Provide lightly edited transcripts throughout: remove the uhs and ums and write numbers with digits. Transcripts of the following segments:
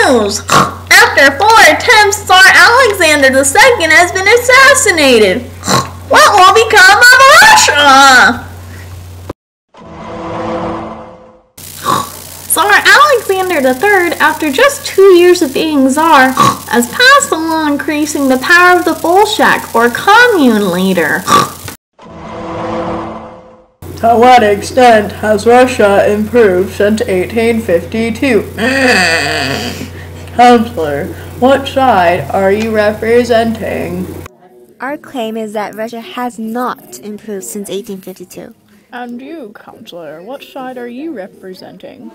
news! After 4 attempts, Tsar Alexander II has been assassinated. What will become of Russia? Tsar Alexander III, after just 2 years of being Tsar, has passed a law increasing the power of the Bolshevik, or commune leader. To what extent has Russia improved since 1852? Counselor, what side are you representing? Our claim is that Russia has not improved since 1852. And you, Counselor, what side are you representing?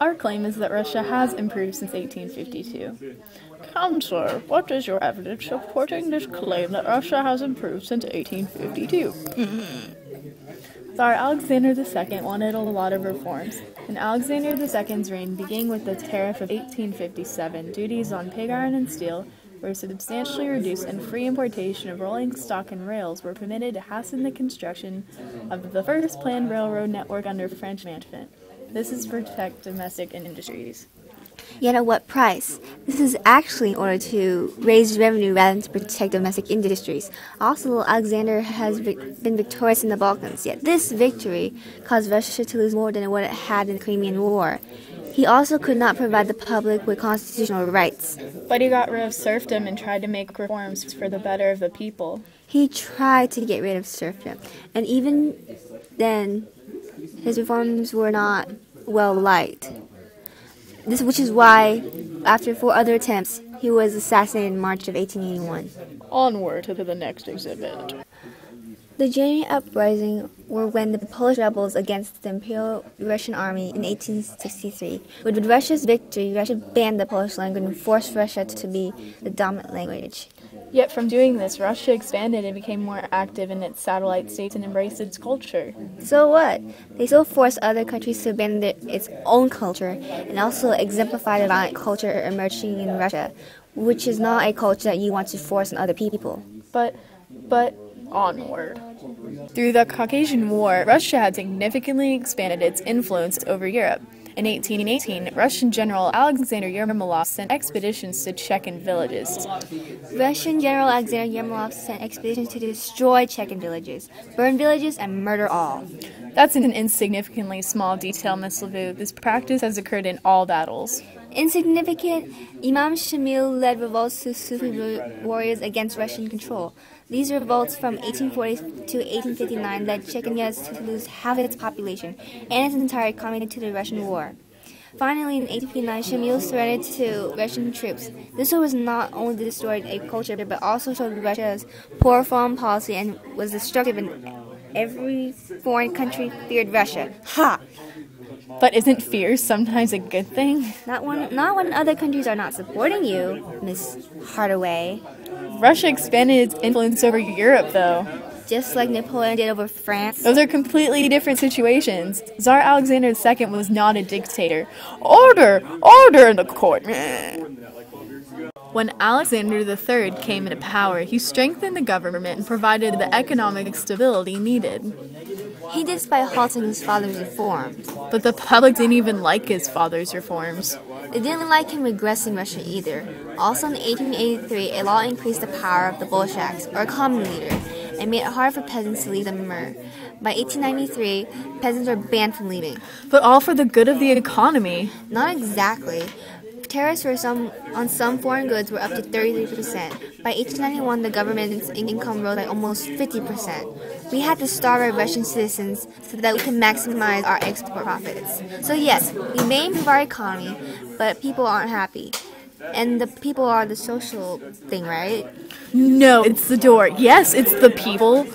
Our claim is that Russia has improved since 1852. Counselor, what is your evidence supporting this claim that Russia has improved since 1852? Tsar Alexander II wanted a lot of reforms. In Alexander II's reign, beginning with the tariff of 1857, duties on pig iron and steel were substantially reduced, and free importation of rolling stock and rails were permitted to hasten the construction of the first planned railroad network under French management. This is to protect domestic industries. Yet at what price? This is actually in order to raise revenue rather than to protect domestic industries. Also, Alexander has been victorious in the Balkans, yet this victory caused Russia to lose more than what it had in the Crimean War. He also could not provide the public with constitutional rights. But he got rid of serfdom and tried to make reforms for the better of the people. He tried to get rid of serfdom, and even then, his reforms were not well liked. Which is why, after 4 other attempts, he was assassinated in March of 1881. Onward to the next exhibit. The January uprising were when the Polish rebels against the Imperial Russian Army in 1863. With Russia's victory, Russia banned the Polish language and forced Russia to be the dominant language. Yet from doing this, Russia expanded and became more active in its satellite states and embraced its culture. So what? They still forced other countries to abandon its own culture and also exemplify the violent culture emerging in Russia, which is not a culture that you want to force on other people. But onward. Through the Caucasian War, Russia had significantly expanded its influence over Europe. In 1818, Russian General Alexander Yermolov sent expeditions to Chechen villages. Russian General Alexander Yermolov sent expeditions to destroy Chechen villages, burn villages, and murder all. That's an insignificantly small detail, Miss Lavu. This practice has occurred in all battles. Insignificant, Imam Shamil led revolts to Sufi warriors against Russian control. These revolts from 1840 to 1859 led Chechnya to lose half its population and its entire economy to the Russian war. Finally, in 1859, Shamil surrendered to Russian troops. This war was not only destroyed a culture, but also showed Russia's poor foreign policy and was destructive, and every foreign country feared Russia. Ha! But isn't fear sometimes a good thing? Not when other countries are not supporting you, Miss Hardaway. Russia expanded its influence over Europe, though. Just like Napoleon did over France. Those are completely different situations. Tsar Alexander II was not a dictator. Order! Order in the court! When Alexander III came into power, he strengthened the government and provided the economic stability needed. He did this by halting his father's reforms. But the public didn't even like his father's reforms. They didn't like him regressing Russia either. Also in 1883, a law increased the power of the Bolsheviks, or commune leader, and made it hard for peasants to leave the Mir. By 1893, peasants were banned from leaving. But all for the good of the economy. Not exactly. Tariffs on some foreign goods were up to 33%. By 1891, the government's income rose by almost 50%. We had to starve our Russian citizens so that we can maximize our export profits. So yes, we may improve our economy, but people aren't happy. And the people are the social thing, right? No, it's the door. Yes, it's the people.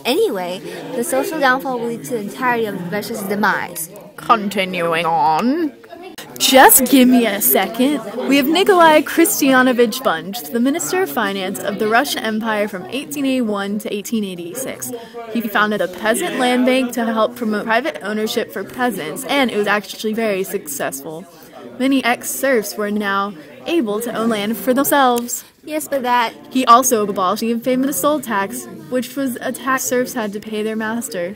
Anyway, the social downfall will lead to the entirety of Russia's demise. Continuing on. Just give me a second. We have Nikolai Christianovich Bunch, the Minister of Finance of the Russian Empire from 1881 to 1886. He founded a peasant land bank to help promote private ownership for peasants, and it was actually very successful. Many ex-serfs were now able to own land for themselves. Yes, but that... He also abolished the infamous soul tax, which was a tax serfs had to pay their master.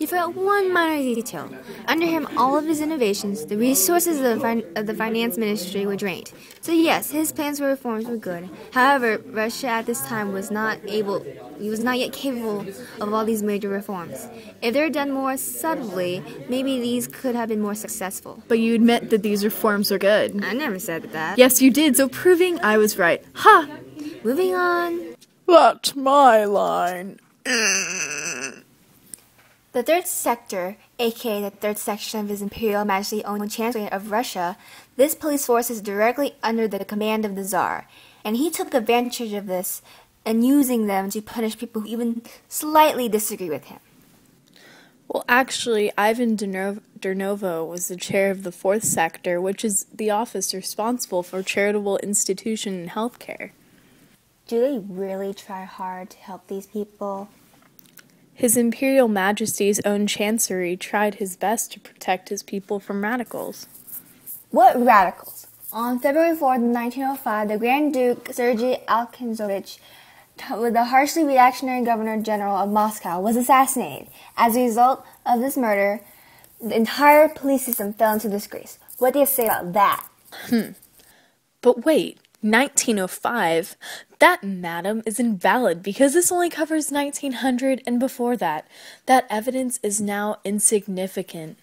You forgot one minor detail. Under him, all of his innovations, the resources of the finance ministry were drained. So yes, his plans for reforms were good. However, Russia at this time was not yet capable of all these major reforms. If they were done more subtly, maybe these could have been more successful. But you admit that these reforms are good. I never said that. Yes, you did, so proving I was right. Ha! Moving on. That's my line. The third sector, aka the third section of His Imperial Majesty owned Chancellery of Russia, this police force is directly under the command of the Tsar, and he took advantage of this and using them to punish people who even slightly disagree with him. Well, actually, Ivan Dernovo was the chair of the fourth sector, which is the office responsible for charitable institution and healthcare. Do they really try hard to help these people? His Imperial Majesty's own Chancery tried his best to protect his people from radicals. What radicals? On February 4th, 1905, the Grand Duke Sergei Alexandrovich, the harshly reactionary Governor-General of Moscow, was assassinated. As a result of this murder, the entire police system fell into disgrace. What do you say about that? But wait, 1905? That, madam, is invalid because this only covers 1900 and before that. That evidence is now insignificant.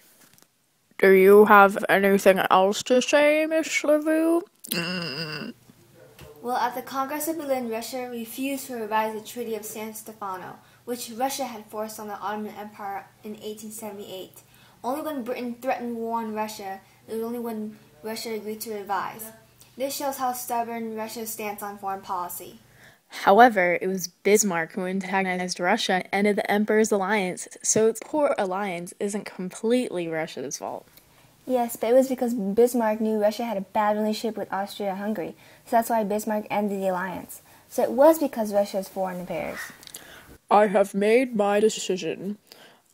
Do you have anything else to say, Miss LaRue? Well, at the Congress of Berlin, Russia refused to revise the Treaty of San Stefano, which Russia had forced on the Ottoman Empire in 1878. Only when Britain threatened war on Russia, it was only when Russia agreed to revise. This shows how stubborn Russia's stance on foreign policy. However, it was Bismarck who antagonized Russia and ended the Emperor's alliance, so its poor alliance isn't completely Russia's fault. Yes, but it was because Bismarck knew Russia had a bad relationship with Austria-Hungary, so that's why Bismarck ended the alliance. So it was because Russia's foreign affairs. I have made my decision.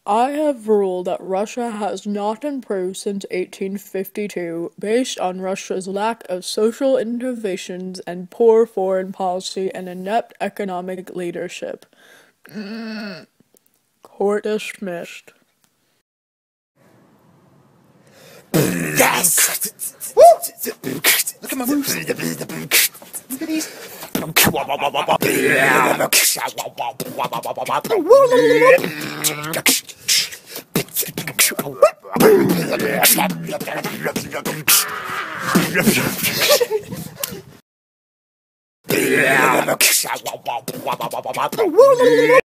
I have ruled that Russia has not improved since 1852 based on Russia's lack of social innovations and poor foreign policy and inept economic leadership. Court dismissed. Yes! Look at my moves. Look at these.